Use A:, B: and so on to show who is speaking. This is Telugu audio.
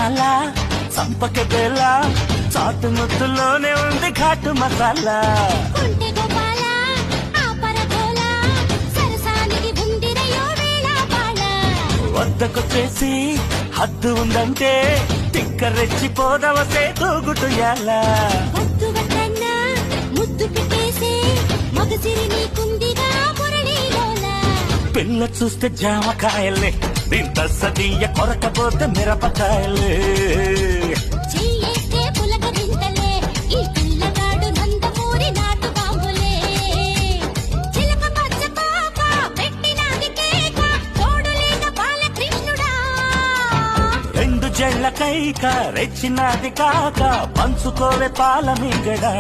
A: బాలా చంపక బేల చాటు ముద్దులోనే ఉంది ఘాటు మసాలా
B: కొంటె గోపాల ఆపర గోల సరసానికి ఉందిరయో వేళ బాల
A: వద్దకు చేసి హద్దు ఉందంటే తిక్క రెచ్చిపోదవసే తూగుటుయాలా
B: వద్దు వద్దన్నా ముద్దు పెట్టేసే మగసిరి నీకుందిగా మురళీలోల
A: పిల్ల చూస్తే జామకాయలే దీంత సదీయ కొరకపోతే మిరపకాయలే
B: చెయ్యేస్తే పులకరింతలే ఈ పిల్లగాడు నందమూరి నాటు బాంబులే చిలక పచ్చ పాక పెట్టినాది కేక తోడులేక బాలకృష్ణుడా
A: రెండు జళ్ళ కైక రెచ్చినది కాక పంచుకోవే పాల మీగడా